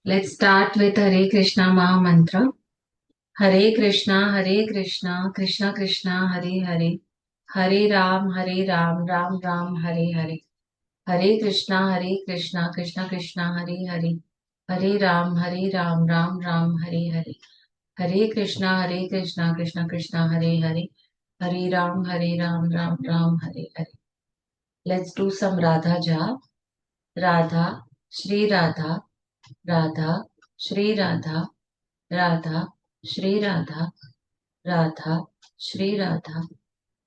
Let's start with Hare Krishna Maha Mantra. Hare Krishna, Krishna Krishna, Hare Hare. Hare Ram, Ram Ram, Hare Hare. Hare Krishna, Krishna Krishna, Hare Hare. Hare Ram, Ram Ram, Hare Hare. Hare Krishna, Krishna Krishna, Hare Hare. Hare Ram, Ram Ram, Hare Hare. Let's do some Radha Jap. Radha, Shri Radha, Radha, Shri Radha, Radha, Shri Radha, Radha, Shri Radha,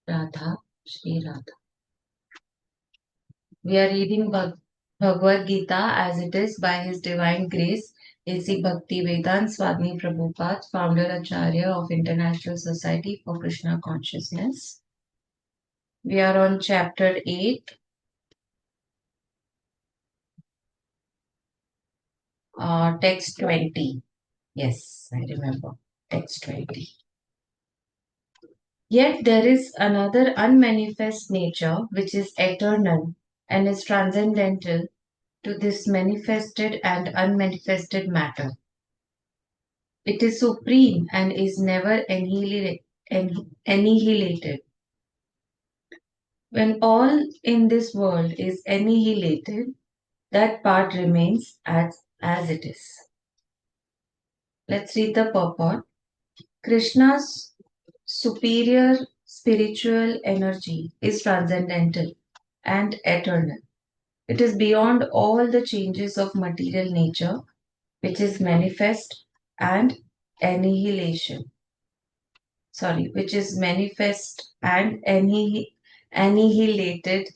Radha, Shri Radha. We are reading Bhagwat Geeta as it is by His Divine Grace, A.C. Bhaktivedanta Swami Prabhupada, founder Acharya of International Society for Krishna Consciousness. We are on chapter 8, text 20. Yes, I remember. Text 20. Yet there is another unmanifest nature which is eternal and is transcendental to this manifested and unmanifested matter. It is supreme and is never annihilated. When all in this world is annihilated, that part remains as it is. Let's read the purport. Krishna's superior spiritual energy is transcendental and eternal. It is beyond all the changes of material nature, which is manifest and annihilation. Which is manifest and annihilated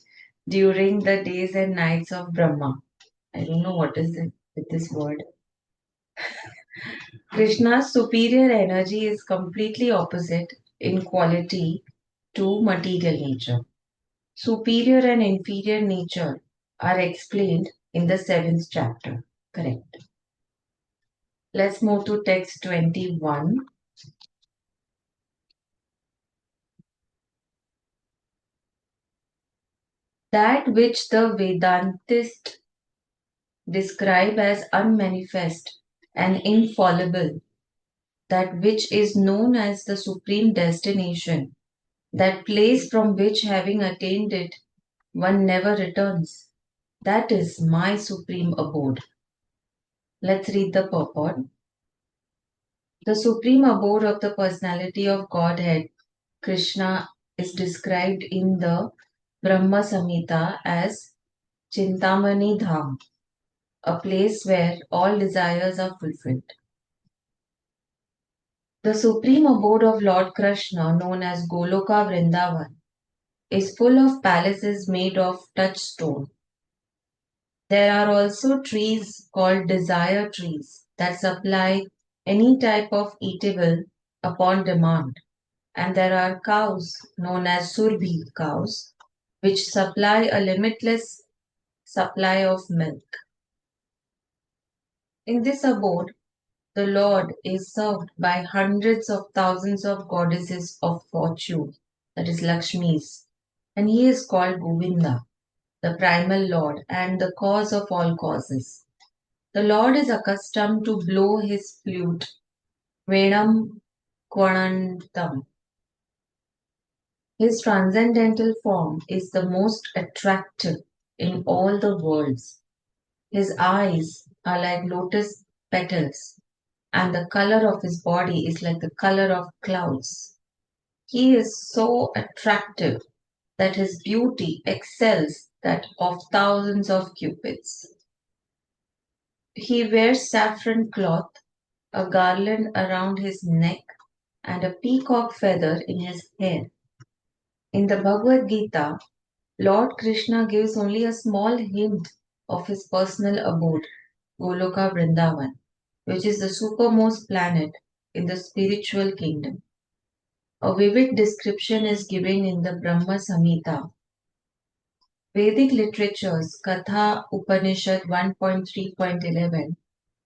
during the days and nights of Brahma. I don't know what is it with this word. Krishna's superior energy is completely opposite in quality to material nature. Superior and inferior nature are explained in the 7th chapter. Correct. Let's move to text 21. That which the Vedantists describe as unmanifest and infallible, that which is known as the supreme destination, that place from which having attained it, one never returns. That is my supreme abode. Let's read the purport. The supreme abode of the personality of Godhead, Krishna, is described in the Brahma Samhita as Chintamani Dham, a place where all desires are fulfilled. The supreme abode of Lord Krishna, known as Goloka Vrindavan, is full of palaces made of touchstone. There are also trees called desire trees that supply any type of eatable upon demand, and there are cows known as Surbhi cows, which supply a limitless supply of milk. In this abode, the Lord is served by hundreds of thousands of goddesses of fortune, that is Lakshmis, and he is called Govinda, the primal Lord and the cause of all causes. The Lord is accustomed to blow his flute, Venam Kwanantam. His transcendental form is the most attractive in all the worlds. His eyes are like lotus petals, and the color of his body is like the color of clouds. He is so attractive that his beauty excels that of thousands of cupids. He wears saffron cloth, a garland around his neck, and a peacock feather in his hair. In the Bhagwat Geeta, Lord Krishna gives only a small hint of his personal abode, Goloka Vrindavan, which is the supermost planet in the spiritual kingdom. A vivid description is given in the Brahma Samhita. Vedic literatures, Katha Upanishad 1.3.11,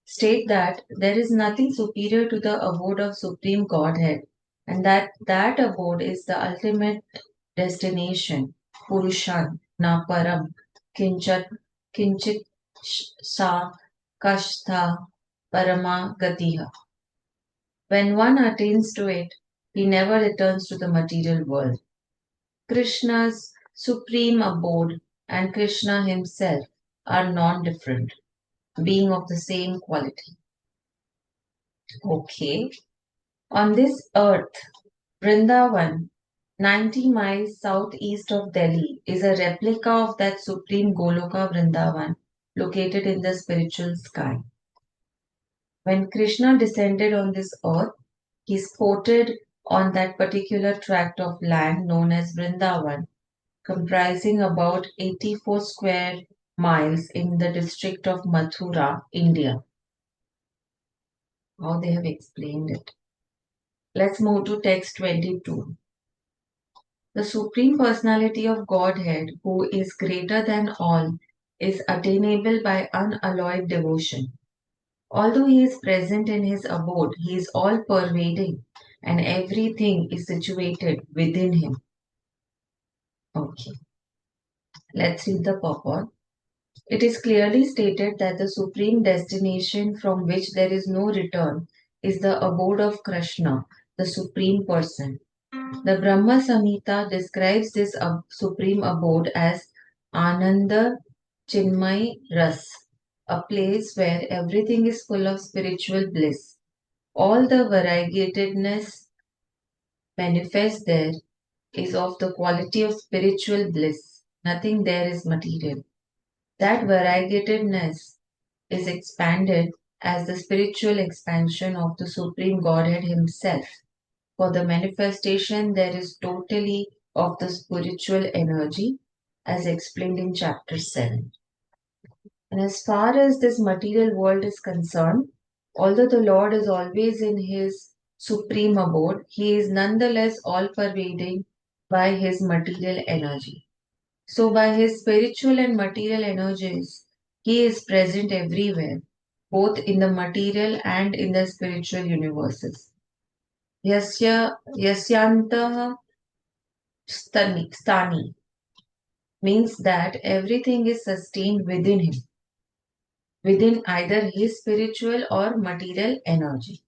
state that there is nothing superior to the abode of Supreme Godhead, and that abode is the ultimate destination, Purushan, Na Param, Kinchat kinchit sa kashtha parama gatiha. When one attains to it, he never returns to the material world. Krishna's supreme abode and Krishna himself are non-different, being of the same quality. Okay. On this earth, Vrindavan, 90 miles southeast of Delhi, is a replica of that supreme Goloka Vrindavan located in the spiritual sky. When Krishna descended on this earth, he sported on that particular tract of land known as Vrindavan, comprising about 84 square miles in the district of Mathura, India. How they have explained it. Let's move to text 22. The Supreme Personality of Godhead, who is greater than all, is attainable by unalloyed devotion. Although he is present in his abode, he is all pervading and everything is situated within him. Okay, let's read the purport. It is clearly stated that the supreme destination from which there is no return is the abode of Krishna, the Supreme Person. The Brahma Samhita describes this supreme abode as Ananda Chinmay Ras, a place where everything is full of spiritual bliss. All the variegatedness manifest there is of the quality of spiritual bliss. Nothing there is material. That variegatedness is expanded as the spiritual expansion of the Supreme Godhead Himself. For the manifestation, there is totally of the spiritual energy, as explained in chapter 7. And as far as this material world is concerned, although the Lord is always in His supreme abode, He is nonetheless all pervading by His material energy. So, by His spiritual and material energies, He is present everywhere, both in the material and in the spiritual universes. Yasyantah stani means that everything is sustained within him, within either his spiritual or material energy.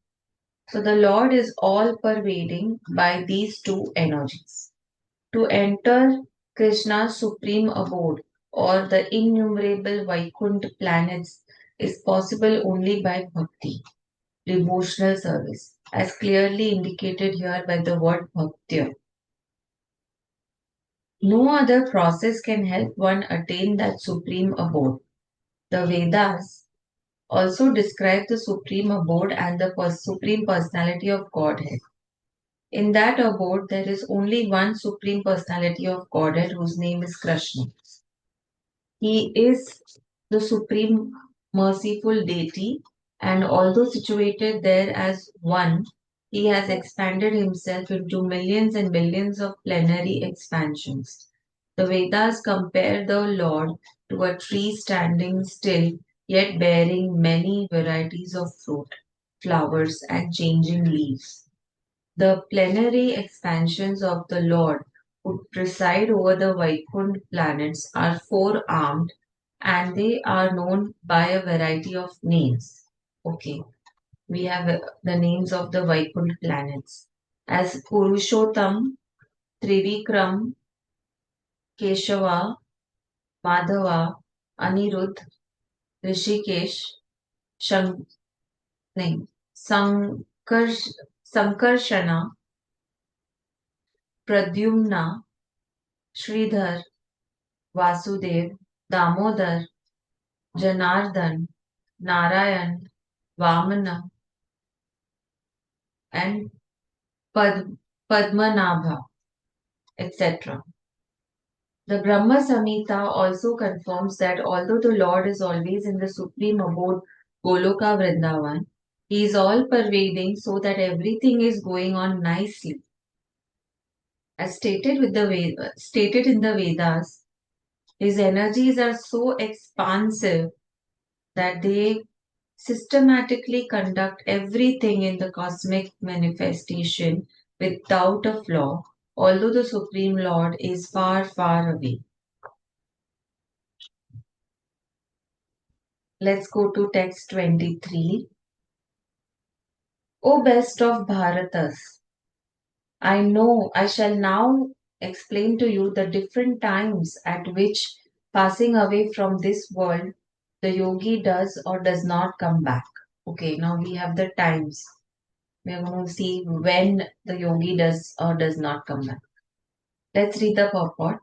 So the Lord is all pervading by these two energies. To enter Krishna's supreme abode or the innumerable Vaikuntha planets is possible only by bhakti, devotional service, as clearly indicated here by the word bhaktya. No other process can help one attain that supreme abode. The Vedas also describe the supreme abode and the supreme personality of Godhead. In that abode, there is only one supreme personality of Godhead whose name is Krishna. He is the supreme merciful deity, and although situated there as one, he has expanded himself into millions and billions of plenary expansions. The Vedas compare the Lord to a tree standing still, yet bearing many varieties of fruit, flowers, and changing leaves. The plenary expansions of the Lord who preside over the Vaikuntha planets are four-armed and they are known by a variety of names. Okay, we have the names of the Vaikuntha planets as Purushottam, Trivikram, Keshava, Madhava, Anirudh, Rishikesh, Shank, nahin, Sankarshana, Pradyumna, Sridhar, Vasudev, Damodar, Janardhan, Narayan, Vamana, and Padmanabha, etc. The Brahma Samhita also confirms that although the Lord is always in the supreme abode Goloka Vrindavan, he is all pervading so that everything is going on nicely. As stated in the Vedas, his energies are so expansive that they systematically conduct everything in the cosmic manifestation without a flaw, although the Supreme Lord is far, far away. Let's go to text 23. O best of Bharatas, I know I shall now explain to you the different times at which, passing away from this world, the yogi does or does not come back. Okay, now we have the times. We are going to see when the yogi does or does not come back. Let's read the purport.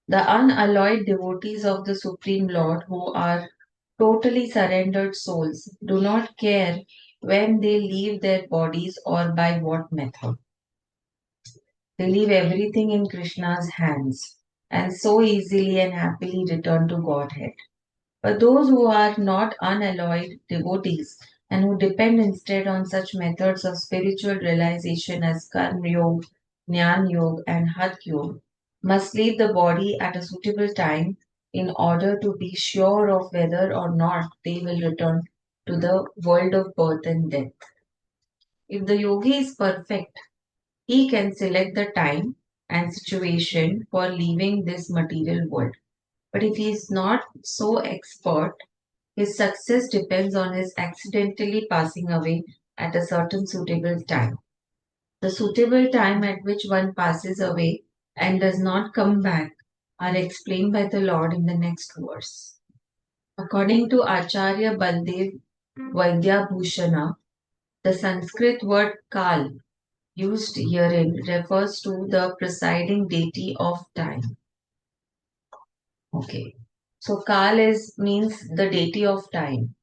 The unalloyed devotees of the Supreme Lord, who are totally surrendered souls, do not care when they leave their bodies or by what method. They leave everything in Krishna's hands and so easily and happily return to Godhead. But those who are not unalloyed devotees and who depend instead on such methods of spiritual realization as Karma Yoga, Jnana Yoga, and Hatha Yoga must leave the body at a suitable time in order to be sure of whether or not they will return to the world of birth and death. If the yogi is perfect, he can select the time and situation for leaving this material world. But if he is not so expert, his success depends on his accidentally passing away at a certain suitable time. The suitable time at which one passes away and does not come back are explained by the Lord in the next verse. According to Acharya Baldev Vaidya the Sanskrit word Kal used herein refers to the presiding deity of time. Okay. So Kal is means the deity of time.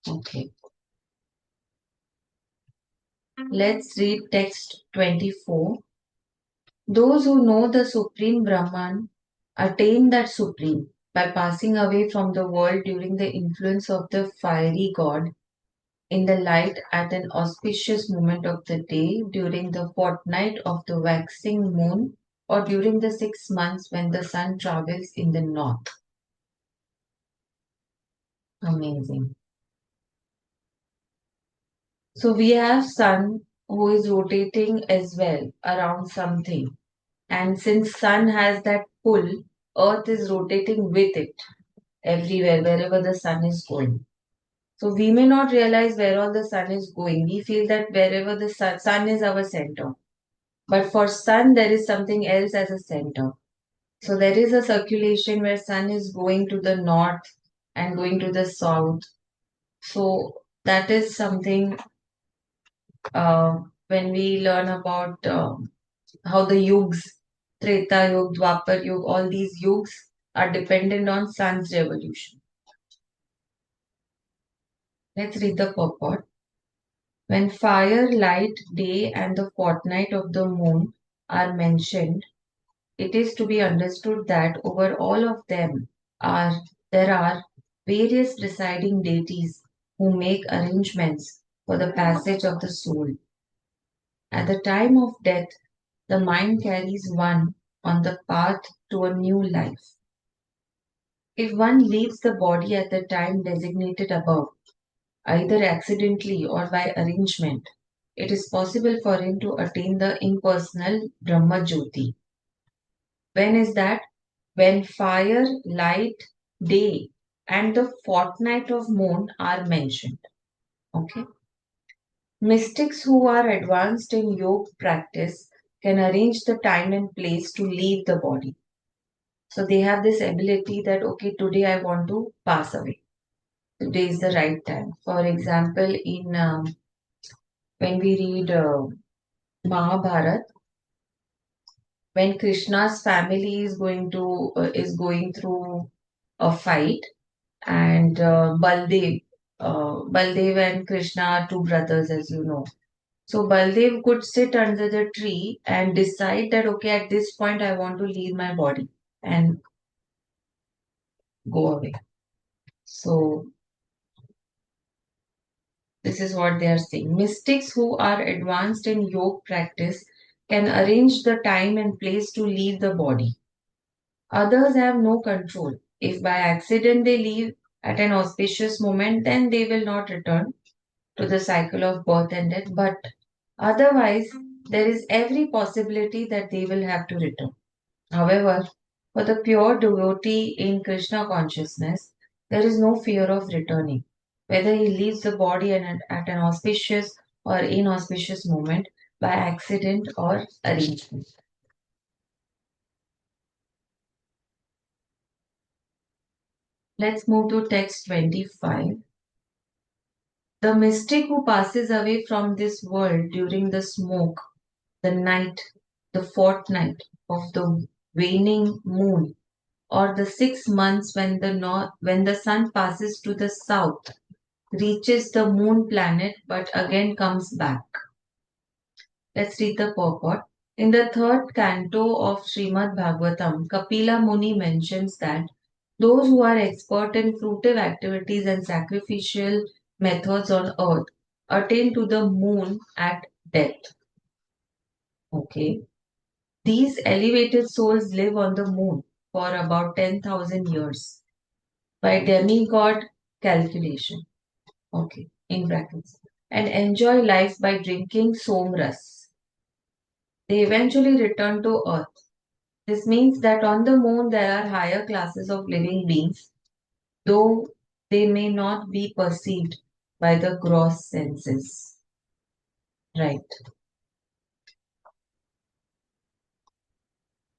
Okay. Let's read text 24. Those who know the Supreme Brahman attain that Supreme by passing away from the world during the influence of the fiery god in the light at an auspicious moment of the day, during the fortnight of the waxing moon, or during the 6 months when the sun travels in the north. Amazing. So we have sun who is rotating as well around something. And since sun has that pull, earth is rotating with it everywhere, wherever the sun is going. So we may not realize where all the sun is going. We feel that wherever the sun is our center. But for sun, there is something else as a center. So there is a circulation where sun is going to the north and going to the south. So that is something when we learn about how the yugs, Treta Yuga, Dwapar Yuga, all these yugs are dependent on sun's revolution. Let's read the purport. When fire, light, day, and the fortnight of the moon are mentioned, it is to be understood that over all of them there are various presiding deities who make arrangements for the passage of the soul. At the time of death, the mind carries one on the path to a new life. If one leaves the body at the time designated above, either accidentally or by arrangement, it is possible for him to attain the impersonal Brahma Jyoti. When is that? When fire, light, day, and the fortnight of moon are mentioned. Okay. Mystics who are advanced in yoga practice can arrange the time and place to leave the body. So they have this ability that, okay, today I want to pass away. Today is the right time. For example, in when we read Mahabharat, when Krishna's family is going through a fight, and Baldev and Krishna are two brothers, as you know. So Baldev could sit under the tree and decide that, okay, at this point I want to leave my body and go away. So this is what they are saying. Mystics who are advanced in yoga practice can arrange the time and place to leave the body. Others have no control. If by accident they leave at an auspicious moment, then they will not return to the cycle of birth and death. But otherwise, there is every possibility that they will have to return. However, for the pure devotee in Krishna consciousness, There is no fear of returning. Whether he leaves the body at an auspicious or inauspicious moment, by accident or arrangement. Let's move to text 25. The mystic who passes away from this world during the smoke, the night, the fortnight of the waning moon, or the 6 months when the sun passes to the south, reaches the moon planet but again comes back. Let's read the purport. In the third canto of Srimad Bhagavatam, Kapila Muni mentions that those who are expert in fruitive activities and sacrificial methods on earth attain to the moon at death. Okay. These elevated souls live on the moon for about 10,000 years by demigod calculation. Okay, in brackets. And enjoy life by drinking somras. They eventually return to earth. This means that on the moon there are higher classes of living beings, though they may not be perceived by the gross senses. Right.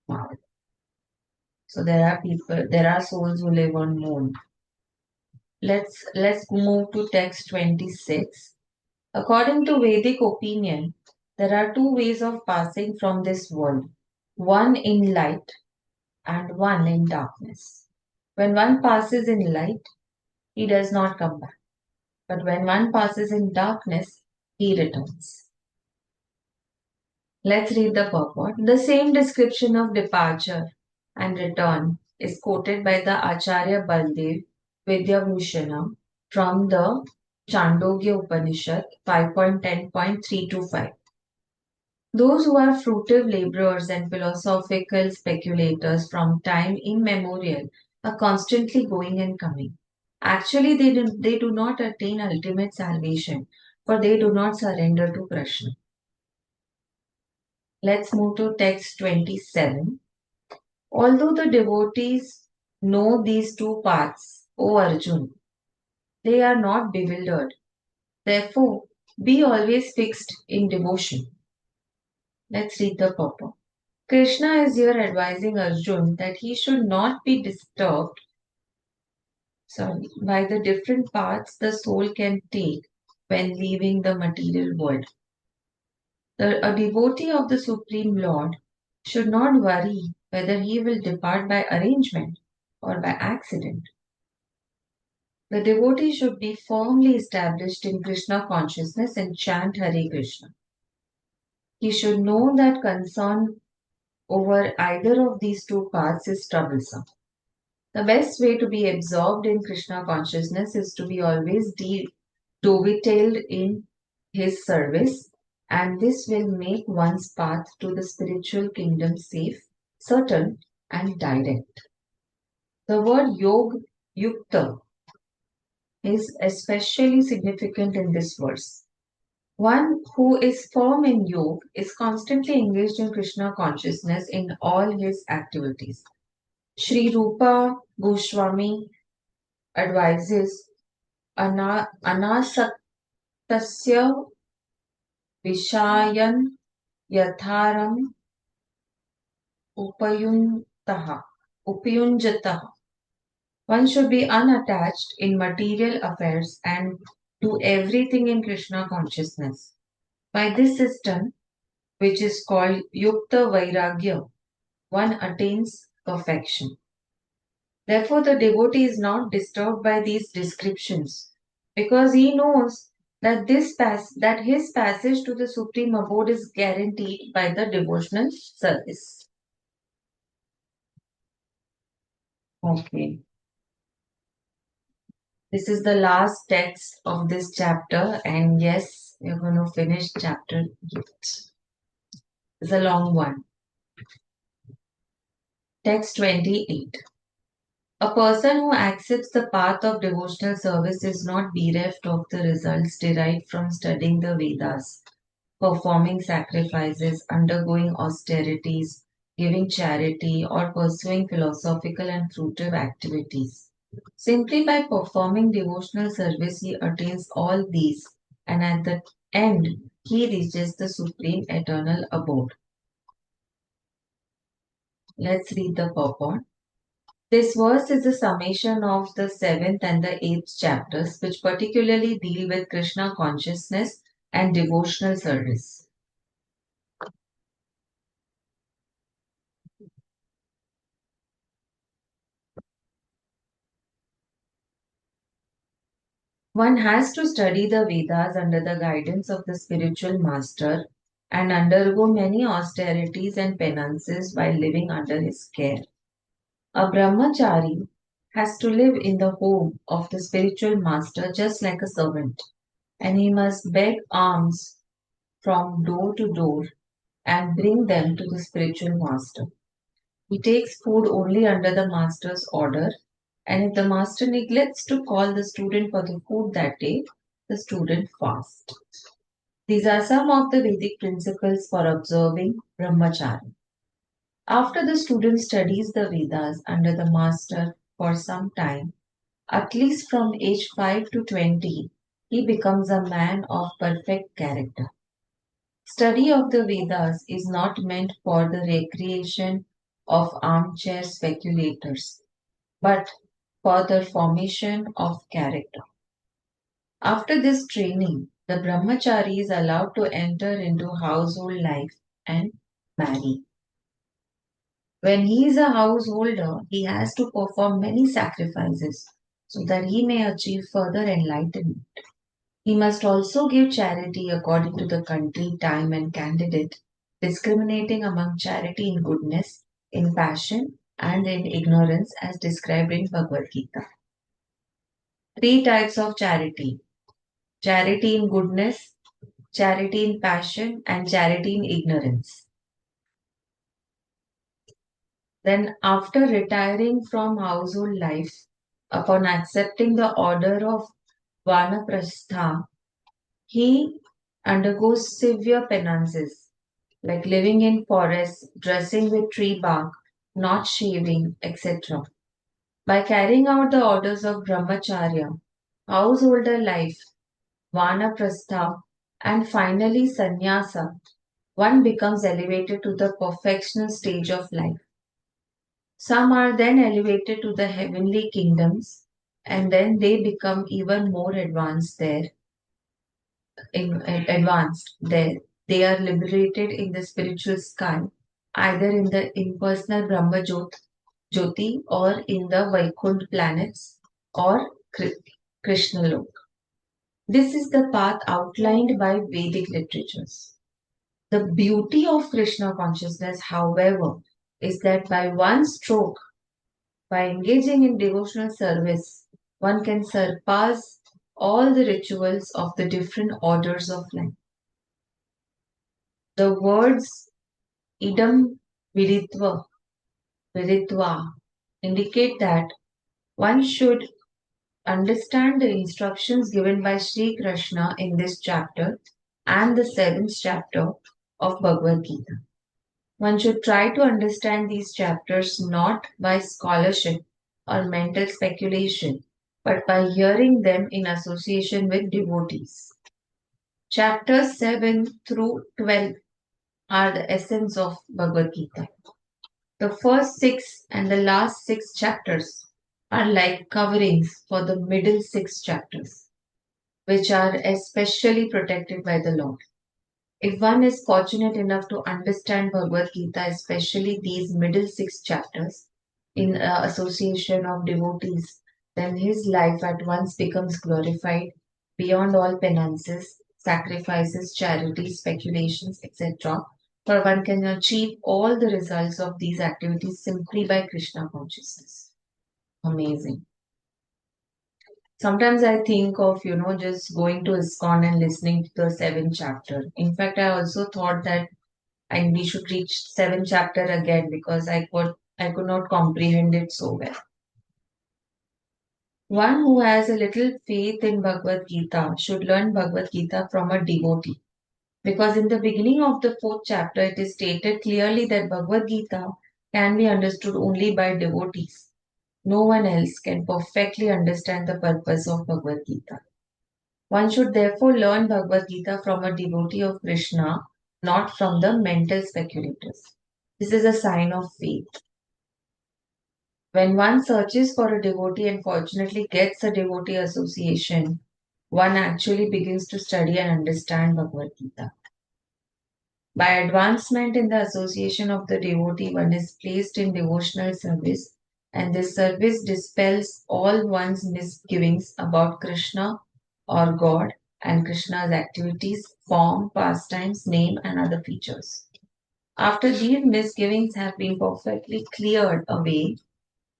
Wow. So there are souls who live on moon. Let's move to text 26. According to Vedic opinion, there are two ways of passing from this world, one in light and one in darkness. When one passes in light, he does not come back. But when one passes in darkness, he returns. Let's read the purport. The same description of departure and return is quoted by the Acharya Baldev Vidyabhushana from the Chandogya Upanishad 5.10.325. Those who are fruitive laborers and philosophical speculators from time immemorial are constantly going and coming. Actually, they do not attain ultimate salvation, for they do not surrender to Krishna. Let's move to text 27. Although the devotees know these two paths, O Arjun, they are not bewildered. Therefore, be always fixed in devotion. Let's read the purport. Krishna is here advising Arjun that he should not be disturbed by the different paths the soul can take when leaving the material world. A devotee of the Supreme Lord should not worry whether he will depart by arrangement or by accident. The devotee should be firmly established in Krishna consciousness and chant Hare Krishna. He should know that concern over either of these two paths is troublesome. The best way to be absorbed in Krishna consciousness is to be always dovetailed in his service, and this will make one's path to the spiritual kingdom safe, certain, and direct. The word yog, yukta, is especially significant in this verse. One who is firm in yoga is constantly engaged in Krishna consciousness in all his activities. Sri Rupa Goswami advises anasaktasya vishayan yatharam upayuntaha upayunjataha. One should be unattached in material affairs and do everything in Krishna consciousness. By this system, which is called Yukta Vairagya, one attains perfection. Therefore, the devotee is not disturbed by these descriptions because he knows that that his passage to the supreme abode is guaranteed by the devotional service. Okay. This is the last text of this chapter, and yes, we're going to finish chapter 8. It's a long one. Text 28. A person who accepts the path of devotional service is not bereft of the results derived from studying the Vedas, performing sacrifices, undergoing austerities, giving charity, or pursuing philosophical and fruitive activities. Simply by performing devotional service, he attains all these, and at the end, he reaches the supreme eternal abode. Let's read the purport. This verse is a summation of the seventh and the eighth chapters, which particularly deal with Krishna consciousness and devotional service. One has to study the Vedas under the guidance of the spiritual master and undergo many austerities and penances while living under his care. A brahmachari has to live in the home of the spiritual master just like a servant, and he must beg alms from door to door and bring them to the spiritual master. He takes food only under the master's order, and if the master neglects to call the student for the food that day, the student fasts. These are some of the Vedic principles for observing brahmacharya. After the student studies the Vedas under the master for some time, at least from age 5 to 20, he becomes a man of perfect character. Study of the Vedas is not meant for the recreation of armchair speculators, but for the formation of character. After this training, the brahmachari is allowed to enter into household life and marry. When he is a householder, he has to perform many sacrifices so that he may achieve further enlightenment. He must also give charity according to the country, time, and candidate, discriminating among charity in goodness, in passion, and in ignorance as described in Bhagwat Geeta. Three types of charity: charity in goodness, charity in passion, and charity in ignorance. Then, after retiring from household life, upon accepting the order of Vanaprastha, he undergoes severe penances like living in forests, dressing with tree bark, not shaving, etc. By carrying out the orders of Brahmacharya, householder life, Vanaprastha, and finally Sannyasa, one becomes elevated to the perfectional stage of life. Some are then elevated to the heavenly kingdoms, and then they become even more advanced there. They are liberated in the spiritual sky, either in the impersonal Jyoti or in the Vaikunt planets or Krishna Lok. This is the path outlined by Vedic literatures. The beauty of Krishna consciousness, however, is that by one stroke, by engaging in devotional service, one can surpass all the rituals of the different orders of life. The words idam viritva indicate that one should understand the instructions given by Sri Krishna in this chapter and the seventh chapter of Bhagwat Gita. One should try to understand these chapters not by scholarship or mental speculation, but by hearing them in association with devotees. Chapters 7 through 12 are the essence of Bhagavad Gita. The first six and the last six chapters are like coverings for the middle six chapters, which are especially protected by the Lord. If one is fortunate enough to understand Bhagavad Gita, especially these middle six chapters, in association of devotees, then his life at once becomes glorified beyond all penances, sacrifices, charities, speculations, etc. For one can achieve all the results of these activities simply by Krishna consciousness. Amazing. Sometimes I think of, just going to ISKCON and listening to the seventh chapter. In fact, I also thought that we should reach seventh chapter again because I could not comprehend it so well. One who has a little faith in Bhagavad Gita should learn Bhagavad Gita from a devotee. Because in the beginning of the fourth chapter, it is stated clearly that Bhagavad Gita can be understood only by devotees. no one else can perfectly understand the purpose of Bhagavad Gita. One should therefore learn Bhagavad Gita from a devotee of Krishna, not from the mental speculators. This is a sign of faith. When one searches for a devotee and fortunately gets a devotee association, one actually begins to study and understand Bhagavad Gita. By advancement in the association of the devotee, one is placed in devotional service, and this service dispels all one's misgivings about Krishna or God and Krishna's activities, form, pastimes, name, and other features. After these misgivings have been perfectly cleared away,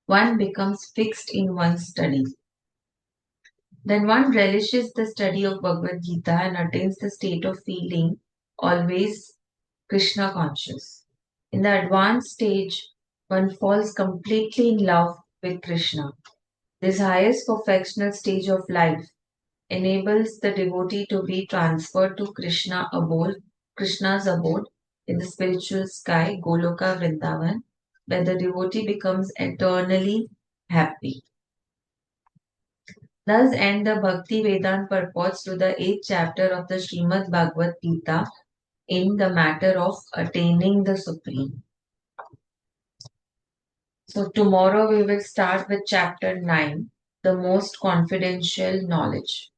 one becomes fixed in one's study. Then one relishes the study of Bhagavad Gita and attains the state of feeling always Krishna conscious. In the advanced stage, one falls completely in love with Krishna. This highest perfectional stage of life enables the devotee to be transferred to Krishna's abode in the spiritual sky, Goloka Vrindavan, where the devotee becomes eternally happy. Thus end the Bhakti Vedanta purports to the 8th chapter of the Srimad Bhagavad Gita in the matter of attaining the Supreme. So tomorrow we will start with chapter 9, the most confidential knowledge.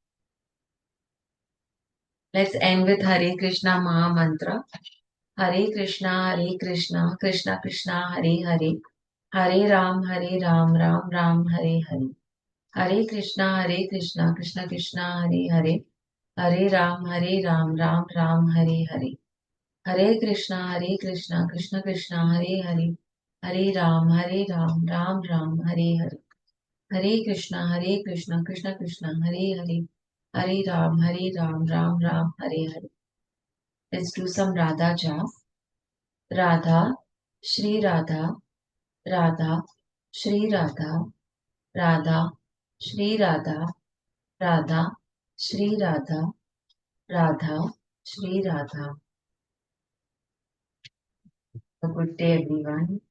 Let's end with Hare Krishna Maha Mantra. Hare Krishna, Krishna Krishna, Hare Hare. Hare Ram, Ram Ram, Hare Hare. Hare Krishna, Krishna Krishna, Hare Hare. Hare Ram, Ram Ram, Hare Hare. Hare Krishna, Krishna Krishna, Hare Hare. Hare Ram, Ram Ram, Hare Hare. Hare Krishna, Krishna Krishna, Hare Hare. Hare Ram, Ram Ram, Hare Hare. Let's do some Radha jap. Radha, Shri Radha, Radha, Shri Radha, Radha, Shri Radha, Radha, Shri Radha, Radha, Shri Radha. A good day, everyone.